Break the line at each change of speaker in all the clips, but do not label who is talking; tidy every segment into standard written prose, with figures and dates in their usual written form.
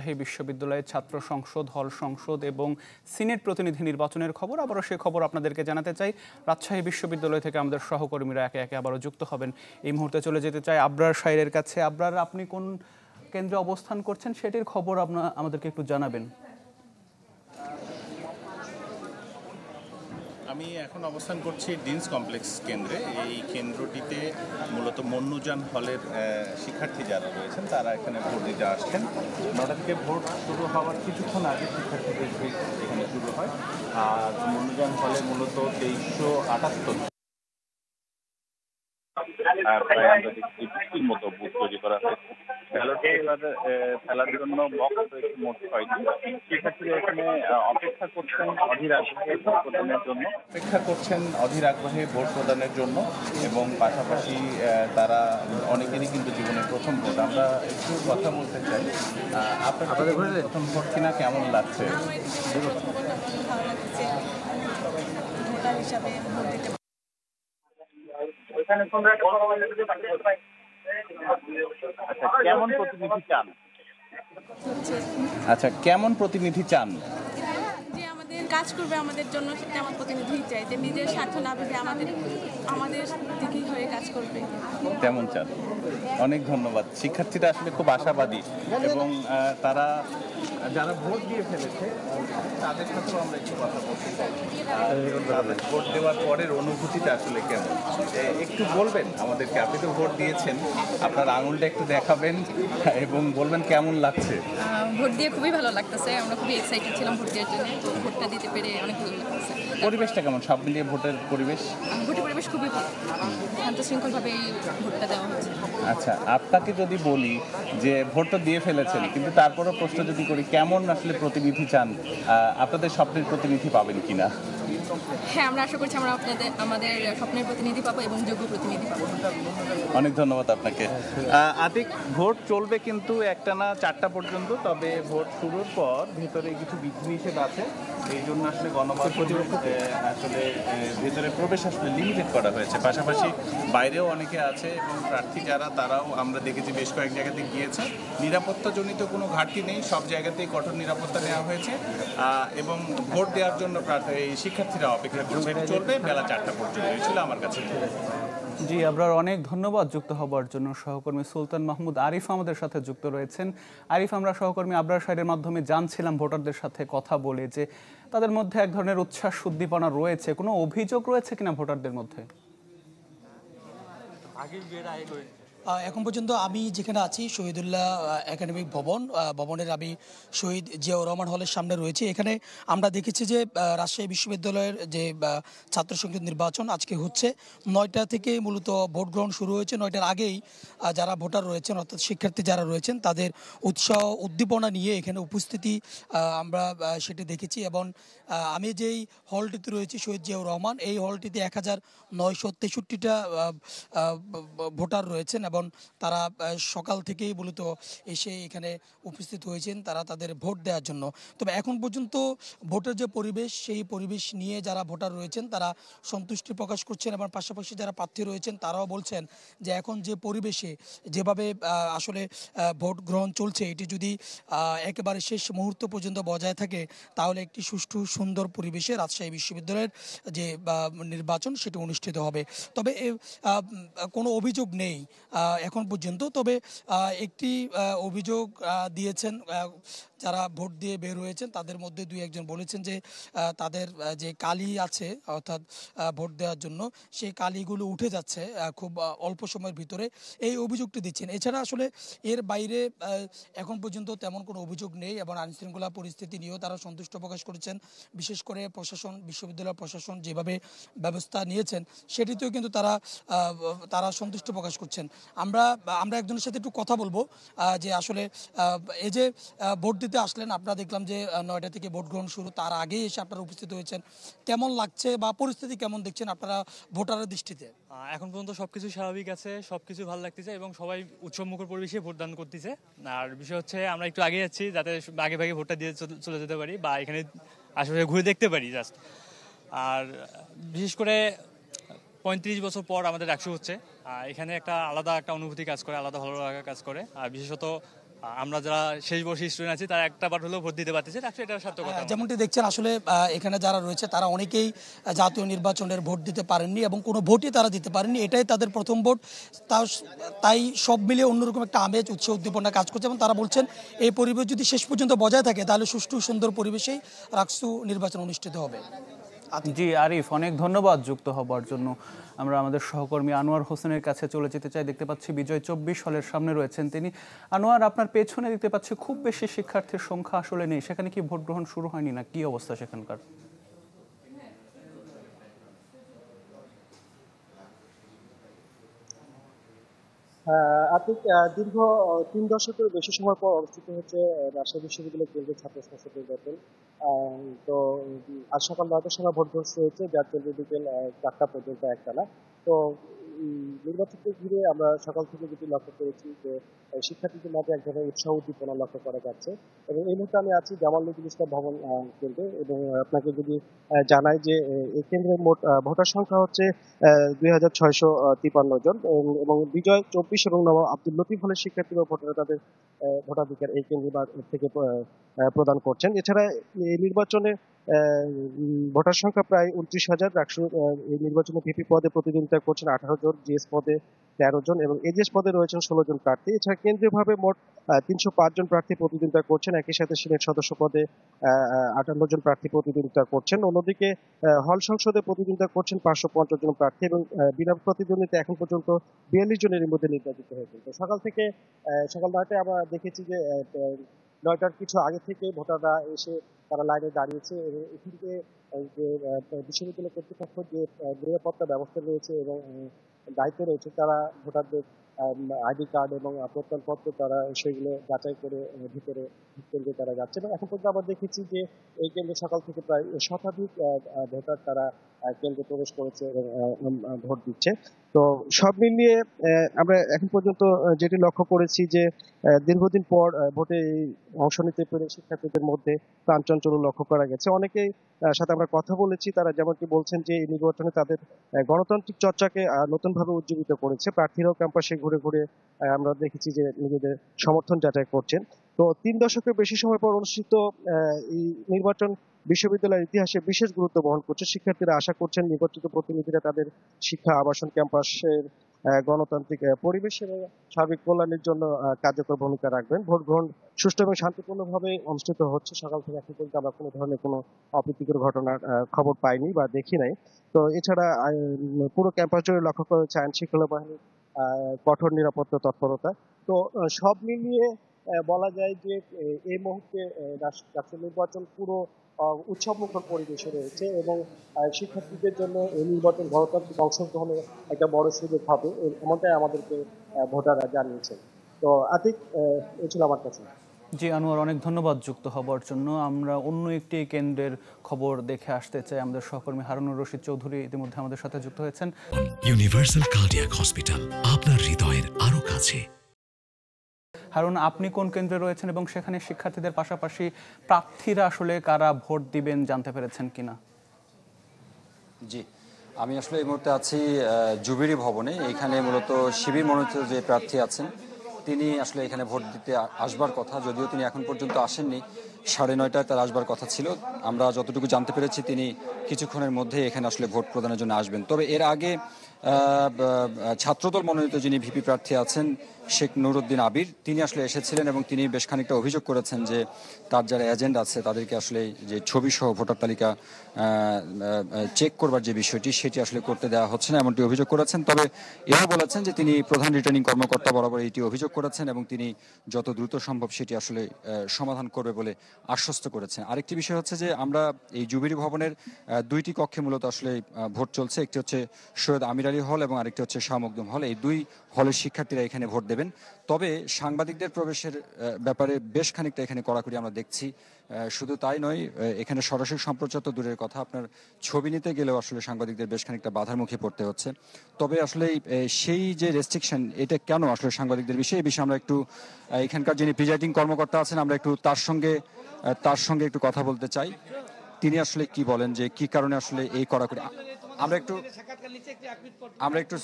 রাজশাহী বিশ্ববিদ্যালয়ের ছাত্র সংসদ, হল সংসদ এবং সিনেট প্রতিনিধি নির্বাচনের খবর। আবারও সে খবর আপনাদেরকে জানাতে চাই। রাজশাহী বিশ্ববিদ্যালয় থেকে আমাদের সহকর্মীরা একে একে আবারও যুক্ত হবেন। এই মুহূর্তে চলে যেতে চাই আবরার সাইরের কাছে। আবরার, আপনি কোন কেন্দ্রে অবস্থান করছেন সেটির খবর আমাদেরকে একটু জানাবেন।
আমি এখন অবস্থান করছি ডিনস কমপ্লেক্স কেন্দ্রে। এই কেন্দ্রটিতে মূলত মন্নুজান হলের শিক্ষার্থী যারা রয়েছেন তারা এখানে ভোট দিতে আসছেন। 9টা থেকে ভোট শুরু হওয়ার কিছুক্ষণ আগে শিক্ষার্থীদের ভিড় এখানে শুরু হয়। আর মন্নুজান হলে মূলত 2378 প্রায় আমরা দেখছি 50 মতো বুথ তৈরি করা হয়েছে। ব্যালট পেপার ফেলার জন্য বক্স রয়েছে মোট 6টি। শিক্ষার্থীরা এখানে অপেক্ষা করছেন অধীর আগ্রহে ভোট প্রদানের জন্য এবং পাশাপাশি তারা অনেকেরই কিন্তু জীবনের প্রথম ভোট। আমরা একটু কথা বলতে চাই। আপনাদের প্রথম ভোট কিনা কেমন লাগছে? কেমন প্রতিনিধি চান? আচ্ছা, কেমন প্রতিনিধি চান?
যে আমাদের কাজ করবে আমাদের জন্য, সেটা আমার প্রতিনিধি চাই, যে নিজের স্বার্থ না ভেবে আমাদের দিকেই হয়ে কাজ করবে,
তেমন চান। অনেক ধন্যবাদ। শিক্ষার্থীরা আসলে খুব আশাবাদী এবং তারা যারা ভোট দিয়ে ফেলেছে তাদের সাথেও আমরা একটু কথা বলতে চাই। তাদের ভোট দেওয়ার পরের অনুভূতিটা আসলে কেমন একটু বলবেন আমাদেরকে? আপনি তো ভোট দিয়েছেন, আপনার আঙুলটা একটু দেখাবেন এবং বলবেন কেমন লাগছে।
ভোট দিয়ে খুবই ভালো লাগতেছে, আমরা খুবই এক্সাইটেড ছিলাম ভোট দেওয়ার জন্য, তো ভোটটা দিতে পেরে অনেক ভালো লাগতেছে।
পরিবেশটা কেমন সব মিলিয়ে ভোটের পরিবেশ?
ভোটের পরিবেশ খুবই ভালো, শান্ত শৃঙ্খলভাবেই ভোটটা দেওয়া হচ্ছে।
আচ্ছা, আপনাকে যদি বলি যে ভোটটা দিয়ে ফেলেছেন, কিন্তু তারপরও প্রশ্ন যদি করি কেমন আসলে প্রতিনিধি চান, আপনাদের স্বপ্নের প্রতিনিধি পাবেন কিনা?
হ্যাঁ, আমরা আশা করছি আমরা আমাদের স্বপ্নের প্রতিনিধি পাবো এবং যোগ্য প্রতিনিধি পাবো।
অনেক ধন্যবাদ আপনাকে। আতিক, ভোট চলবে কিন্তু একটানা 4টা পর্যন্ত, তবে ভোট শুরুর পর ভেতরে কিছু বিধিনিষেধ আছে। এই জন্য আসলে গণমাধ্যম আসলে ভেতরে প্রবেশ আসলে লিমিটেড করা হয়েছে। পাশাপাশি বাইরেও অনেকে আছে এবং প্রার্থী যারা তারাও আমরা দেখেছি বেশ কয়েক জায়গাতে গিয়েছে। নিরাপত্তাজনিত কোনো ঘাটতি নেই, সব জায়গাতেই কঠোর নিরাপত্তা নেওয়া হয়েছে এবং ভোট দেওয়ার জন্য শিক্ষার্থীরা অপেক্ষা করছে। চলবে বেলা 4টা পর্যন্ত। এই ছিল আমার কাছে।
জি, আপনার অনেক ধন্যবাদ যুক্ত হবার জন্য। সহকর্মী সুলতান মাহমুদ আরিফ আমাদের সাথে যুক্ত রয়েছেন। আরিফ, আমরা সহকর্মী আবরার সাইডের মাধ্যমে জানছিলাম ভোটারদের সাথে কথা বলে যে তাদের মধ্যে এক ধরনের উচ্ছ্বাস উদ্দীপনা রয়েছে। কোনো অভিযোগ রয়েছে কিনা ভোটারদের মধ্যে?
এখন পর্যন্ত আমি যেখানে আছি শহীদুল্লাহ একাডেমিক ভবনের আমি শহীদ জিয়াউর রহমান হলের সামনে রয়েছে। এখানে আমরা দেখেছি যে রাজশাহী বিশ্ববিদ্যালয়ের যে ছাত্র সংসদ নির্বাচন আজকে হচ্ছে। 9টা থেকে মূলত ভোট গ্রহণ শুরু হয়েছে। 9টার আগেই যারা ভোটার রয়েছেন অর্থাৎ শিক্ষার্থী যারা রয়েছেন তাদের উৎসাহ উদ্দীপনা নিয়ে এখানে উপস্থিতি আমরা সেটি দেখেছি। এবং আমি যেই হলটিতে রয়েছি শহীদ জিয়াউর রহমান, এই হলটিতে 1963টা ভোটার রয়েছেন এবং তারা সকাল থেকেই মূলত এসে এখানে উপস্থিত হয়েছেন তারা তাদের ভোট দেওয়ার জন্য। তবে এখন পর্যন্ত ভোটের যে পরিবেশ, সেই পরিবেশ নিয়ে যারা ভোটার রয়েছেন তারা সন্তুষ্টি প্রকাশ করছেন এবং পাশাপাশি যারা প্রার্থী রয়েছেন তারাও বলছেন যে এখন যে পরিবেশে যেভাবে আসলে ভোট গ্রহণ চলছে, এটি যদি একেবারে শেষ মুহূর্ত পর্যন্ত বজায় থাকে তাহলে একটি সুষ্ঠু সুন্দর পরিবেশে রাজশাহী বিশ্ববিদ্যালয়ের যে নির্বাচন সেটি অনুষ্ঠিত হবে। তবে কোনো অভিযোগ নেই এখন পর্যন্ত। তবে একটি অভিযোগ দিয়েছেন যারা ভোট দিয়ে বের হয়েছেন, তাদের মধ্যে 2-1 বলেছেন যে তাদের যে কালি আছে অর্থাৎ ভোট দেওয়ার জন্য সেই কালিগুলো উঠে যাচ্ছে খুব অল্প সময়ের ভিতরে, এই অভিযোগটি দিচ্ছেন। এছাড়া আসলে এর বাইরে এখন পর্যন্ত তেমন কোনো অভিযোগ নেই এবং আইনশৃঙ্খলা পরিস্থিতি নিয়েও তারা সন্তুষ্ট প্রকাশ করেছেন। বিশেষ করে বিশ্ববিদ্যালয় প্রশাসন যেভাবে ব্যবস্থা নিয়েছেন সেটিতেও কিন্তু তারা সন্তুষ্ট প্রকাশ করছেন। আমরা একজনের সাথে একটু কথা বলবো যে আসলে এই যে ভোট দিতে আসলেন, আপনারা দেখলাম যে 9টা থেকে ভোট গ্রহণ শুরু, তার আগেই এসে আপনারা উপস্থিত হয়েছেন, কেমন লাগছে বা পরিস্থিতি কেমন দেখছেন আপনারা ভোটারের দৃষ্টিতে?
এখন পর্যন্ত সবকিছু স্বাভাবিক আছে, সবকিছু ভালো লাগতেছে এবং সবাই উৎসবমুখর পরিবেশে ভোটদান করতেছে। আর বিষয় হচ্ছে আমরা একটু আগে যাচ্ছি যাতে আগে ভাগে ভোটটা দিয়ে চলে যেতে পারি বা এখানে আশেপাশে ঘুরে দেখতে পারি জাস্ট। আর বিশেষ করে 35 বছর পর আমাদের 100 হচ্ছে, এখানে একটা আলাদা অনুভূতি কাজ করে, আলাদা ভালো লাগা কাজ করে। আর বিশেষত আমরা যারা শেষ বর্ষের স্টুডেন্ট আছি তারা একটা বার হলেও ভোট দিতে পারতেছে, আসলে এটা সার্থকতা।
যেমনটি দেখছেন আসলে এখানে যারা রয়েছে তারা অনেকেই জাতীয় নির্বাচনের ভোট দিতে পারেননি এবং কোনো ভোটই তারা দিতে পারেননি, এটাই তাদের প্রথম ভোট। তাই সব মিলিয়ে অন্যরকম একটা আমেজ, উৎসাহ, উদ্দীপনা কাজ করছে এবং তারা বলছেন এই পরিবেশ যদি শেষ পর্যন্ত বজায় থাকে তাহলে সুষ্ঠু সুন্দর পরিবেশেই রাকসু নির্বাচন অনুষ্ঠিত হবে।
জি আরিফ, অনেক ধন্যবাদ যুক্ত হবার জন্য। আমরা আমাদের সহকর্মী আনোয়ার হোসেনের কাছে চলে যেতে চাই। দেখতে পাচ্ছি বিজয় 24 হলের সামনে রয়েছেন তিনি। আনোয়ার, আপনার পেছনে দেখতে পাচ্ছি খুব বেশি শিক্ষার্থীর সংখ্যা আসলে নেই, সেখানে কি ভোট গ্রহণ শুরু হয়নি না কি অবস্থা সেখানকার?
আপনি দীর্ঘ 3 দশকের বেশি সময় পর অনুষ্ঠিত হচ্ছে রাজশাহী বিশ্ববিদ্যালয় কেন্দ্রীয় ছাত্র সংসদ নির্বাচন। তো আজ সকাল 9টার সময় ভোট গ্রহণ শুরু হয়েছে, যার চলবে বিকেল 4টা পর্যন্ত একটানা। তো নির্বাচনকে ঘিরে আমরা সকাল থেকে যেটি লক্ষ্য করেছি যে শিক্ষার্থীদের মাঝে এক ধরনের উৎসাহ উদ্দীপনা লক্ষ্য করা যাচ্ছে। এবং এই মুহূর্তে আমি আছি জামাল নজরুল ইসলাম ভবন কেন্দ্রে, এবং আপনাকে যদি জানাই যে এই কেন্দ্রের মোট ভোটার সংখ্যা হচ্ছে 2653 জন, এবং বিজয় 24 এবং নবাব আব্দুল লতিফ হলের শিক্ষার্থীরা ভোটাররা তাদের ভোটাধিকার এই কেন্দ্র থেকে প্রদান করছেন। এছাড়া এই নির্বাচনে ভোটার সংখ্যা প্রায় 29,000। এই নির্বাচনে ভিপি পদে প্রতিদ্বন্দ্বিতা করছেন 18 জন, জিএস পদে 13 জন এবং এজেস পদে রয়েছেন 16 জন প্রার্থী। এছাড়া কেন্দ্রীয়ভাবে মোট 305 জন প্রার্থী প্রতিদ্বন্দ্বিতা করছেন। একই সাথে সিনেট সদস্য পদে 58 জন প্রার্থী প্রতিদ্বন্দ্বিতা করছেন। অন্যদিকে হল সংসদে প্রতিদ্বন্দ্বিতা করছেন 550 জন প্রার্থী, এবং বিনা প্রতিদ্বন্দ্বিতা এখন পর্যন্ত 42 জনের মধ্যে নির্বাচিত হয়েছে। তো সকাল 9টায় আমরা দেখেছি যে 9টার কিছু আগে থেকে ভোটাররা এসে তারা লাইনে দাঁড়িয়েছে, এবং এখানে যে বিশ্ববিদ্যালয় কর্তৃপক্ষ যে নিরাপত্তা ব্যবস্থা রয়েছে এবং দায়িত্ব রয়েছে, তারা ভোটারদের আইডি কার্ড এবং প্রত্যয়নপত্র তারা সেগুলো যাচাই করে ভিতরে কেন্দ্রে তারা যাচ্ছে। এবং এখন পর্যন্ত আমরা দেখেছি যে এই কেন্দ্রে সকাল থেকে প্রায় শতাধিক ভোটার তারা কেন্দ্রে প্রবেশ করেছে এবং ভোট দিচ্ছে। তো সব মিলিয়ে আমরা এখন পর্যন্ত যেটি লক্ষ্য করেছি যে দীর্ঘদিন পর ভোটে অংশ নিতে পেরে শিক্ষার্থীদের মধ্যে প্রাণচাঞ্চল্য লক্ষ্য করা গেছে। অনেকেই সাথে আমরা কথা বলেছি, তারা যেমনটি বলছেন যে এই নির্বাচনে তাদের গণতান্ত্রিক চর্চাকে নতুনভাবে উজ্জীবিত করেছে। প্রার্থীরাও ক্যাম্পাসে ঘুরে ঘুরে আমরা দেখেছি যে নিজেদের সমর্থন যাচাই করছেন। তো 3 দশকের বেশি সময় পর অনুষ্ঠিত এই নির্বাচন বিশ্ববিদ্যালয়ের ইতিহাসে বিশেষ গুরুত্ব বহন করছে। শিক্ষার্থীরা আশা করছেন নির্বাচিত প্রতিনিধিরা তাদের শিক্ষা, আবাসন, ক্যাম্পাসের গণতান্ত্রিক পরিবেশ এবং সার্বিক কল্যাণের জন্য কার্যকর ভূমিকা রাখবেন। ভোট গ্রহণ সুষ্ঠু এবং শান্তিপূর্ণভাবে অনুষ্ঠিত হচ্ছে। সকাল থেকে এখন পর্যন্ত আমরা কোনো ধরনের কোনো অপ্রীতিকর ঘটনার খবর পাইনি বা দেখি নাই। তো এছাড়া পুরো ক্যাম্পাস জুড়ে লক্ষ্য করা হচ্ছে আইন শৃঙ্খলা বাহিনীর কঠোর নিরাপত্তা তৎপরতা। তো সব মিলিয়ে বলা যায় যে এই মুহূর্তে রাষ্ট্র নির্বাচন পুরো উৎসবমুখর পরিবেশে রয়েছে, এবং শিক্ষার্থীদের জন্য এই নির্বাচন গণতান্ত্রিক অংশগ্রহণের একটা বড় সুযোগ হবে, এমনটাই আমাদেরকে ভোটাররা জানিয়েছেন। তো আতিক, এই ছিল আমার কাছে।
জি আনোয়ার, অনেক ধন্যবাদ যুক্ত হবার জন্য। আমরা অন্য একটি কেন্দ্রের খবর দেখে আসতে চাই। আমাদের সহকর্মী হারুনুর রশিদ চৌধুরী ইতিমধ্যে আমাদের সাথে যুক্ত হয়েছেন।
ইউনিভার্সাল কার্ডিয়াক হসপিটাল, আপনার হৃদয়ের আরো কাছে।
হারুন, আপনি কোন কেন্দ্রে রয়েছেন এবং সেখানে শিক্ষার্থীদের পাশাপাশি প্রার্থীরা আসলে কারা ভোট দিবেন জানতে পেরেছেন কিনা?
জি, আমি আসলে এই মুহূর্তে আছি জুবিলি ভবনে। এখানে মূলত শিবির মনোনীত যে প্রার্থী আছেন তিনি আসলে এখানে ভোট দিতে আসবার কথা, যদিও তিনি এখন পর্যন্ত আসেননি। 9:30টায় তার আসবার কথা ছিল। আমরা যতটুকু জানতে পেরেছি তিনি কিছুক্ষণের মধ্যে এখানে আসলে ভোট প্রদানের জন্য আসবেন। তবে এর আগে ছাত্রদল মনোনীত যিনি ভিপি প্রার্থী আছেন শেখ নুরুদ্দিন আবির, তিনি আসলে এসেছিলেন এবং তিনি বেশ খানিকটা অভিযোগ করেছেন যে তার যারা এজেন্ট আছে তাদেরকে আসলে যে ছবি সহ ভোটার তালিকা চেক করবার যে বিষয়টি সেটি আসলে করতে দেওয়া হচ্ছে না, এমনটি অভিযোগ করেছেন। তবে এও বলেছেন যে তিনি প্রধান রিটার্নিং কর্মকর্তা বরাবর এটি অভিযোগ করেছেন এবং তিনি যত দ্রুত সম্ভব সেটি আসলে সমাধান করবে বলে আশ্বস্ত করেছেন। আরেকটি বিষয় হচ্ছে যে আমরা এই জুবিলি ভবনের 2টি কক্ষে মূলত আসলে ভোট চলছে। একটি হচ্ছে সৈয়দ আমির আলী হল এবং আরেকটি হচ্ছে শাহ মখদুম হল। এই 2 হলের শিক্ষার্থীরা এখানে ভোট দেবেন। তবে সাংবাদিকদের প্রবেশের ব্যাপারে বেশ খানিকটা এখানে কড়াকড়ি আমরা দেখছি। শুধু তাই নয়, এখানে সরাসরি সম্প্রচার তো দূরের কথা, আপনার ছবি নিতে গেলেও আসলে সাংবাদিকদের বেশ খানিকটা বাধার মুখে পড়তে হচ্ছে। তবে আসলে সেই যে রেস্ট্রিকশন, এটা কেন আসলে সাংবাদিকদের বিষয়ে, এই বিষয়ে আমরা একটু এখানকার যিনি প্রিজাইডিং কর্মকর্তা আছেন আমরা একটু তার সঙ্গে একটু কথা বলতে চাই। তিনি আসলে কি বলেন যে কি কারণে আসলে এই কড়াকড়ি। আমরা একটু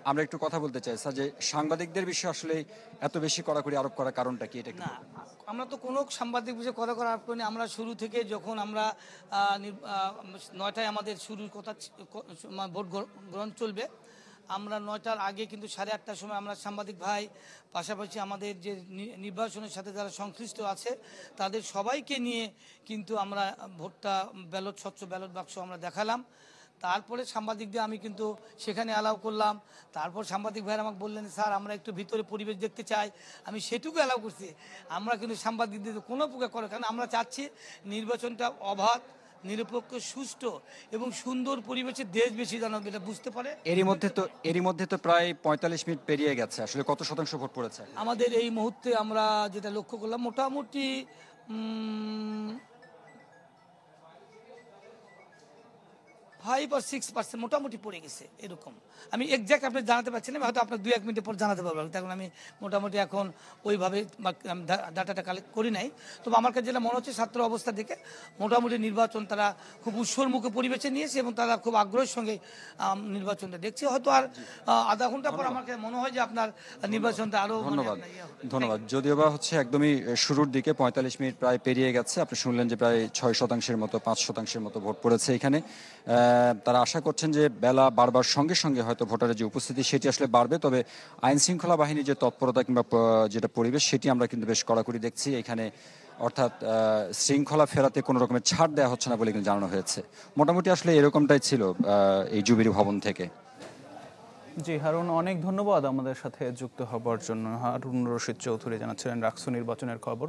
আমরা একটু কথা বলতে চাই স্যার যে সাংবাদিকদের বিষয়ে আসলে এত বেশি কড়াকড়ি আরোপ করার কারণটা কি এটা একটু
না আমরা তো কোনো সাংবাদিক বিষয়ে কথা করার আরোপ করিনি। আমরা শুরু থেকে যখন আমরা 9টায় আমাদের শুরুর কথা ভোট গ্রহণ চলবে, আমরা 9টার আগে কিন্তু 8:30টার সময় আমরা সাংবাদিক ভাই পাশাপাশি আমাদের যে নির্বাচনের সাথে যারা সংশ্লিষ্ট আছে তাদের সবাইকে নিয়ে কিন্তু আমরা ভোটটা স্বচ্ছ ব্যালট বাক্স আমরা দেখালাম। তারপরে সাংবাদিকদের আমি কিন্তু সেখানে অ্যালাউ করলাম। তারপর সাংবাদিক ভাইরা আমাকে বললেন স্যার আমরা একটু ভিতরে পরিবেশ দেখতে চাই, আমি সেটুকু অ্যালাউ করছি। আমরা কিন্তু সাংবাদিকদের কোনো প্রকার করে, কারণ আমরা চাচ্ছি নির্বাচনটা অবাধ, নিরপেক্ষ, সুষ্ঠু এবং সুন্দর পরিবেশে দেশ বেশি যেন এটা বুঝতে পারে।
এরই মধ্যে তো প্রায় 45 মিনিট পেরিয়ে গেছে, আসলে কত শতাংশ ভোট পড়েছে?
আমাদের এই মুহূর্তে আমরা যেটা লক্ষ্য করলাম মোটামুটি 5 or 6% মোটামুটি পড়ে গেছে এরকম। আমি এক্স্যাক্ট আপনি জানাতে পারছি না, হয়তো আপনার 2-1 মিনিটের পর জানাতে পারবো। তখন আমি মোটামুটি এখন ওইভাবে ডাটাটা কালেক্ট করি নাই। তবে আমার কাছে যেটা মনে হচ্ছে ছাত্র অবস্থা থেকে মোটামুটি নির্বাচন তারা খুব উৎসর্মুখী পরিবেশে নিয়েছে এবং তারা খুব আগ্রহের সঙ্গে নির্বাচনটা দেখছে। হয়তো আর আধা ঘন্টা পর আমার কাছে মনে হয় যে আপনার নির্বাচনটা আরও
ধন্যবাদ। যদিও বা হচ্ছে একদমই শুরুর দিকে 45 মিনিট প্রায় পেরিয়ে গেছে, আপনি শুনলেন যে প্রায় 6% মতো 5% মতো ভোট পড়েছে এখানে। তারা আশা করছেন যে বেলা বাড়বার সঙ্গে সঙ্গে হয়তো ভোটারের যে উপস্থিতি সেটি আসলে বাড়বে। তবে আইন শৃঙ্খলা বাহিনীর যে তৎপরতা কিংবা যেটা পরিবেশ সেটি আমরা কিন্তু বেশ কড়াকড়ি দেখছি এখানে, অর্থাৎ শৃঙ্খলা ফেরাতে কোনো রকমের ছাড় দেওয়া হচ্ছে না বলে কিন্তু জানানো হয়েছে। মোটামুটি আসলে এরকমটাই ছিল এই জুবিলি ভবন থেকে।
জি হারুন, অনেক ধন্যবাদ আমাদের সাথে যুক্ত হবার জন্য। হারুন রশিদ চৌধুরী জানাচ্ছিলেন রাকসু নির্বাচনের খবর।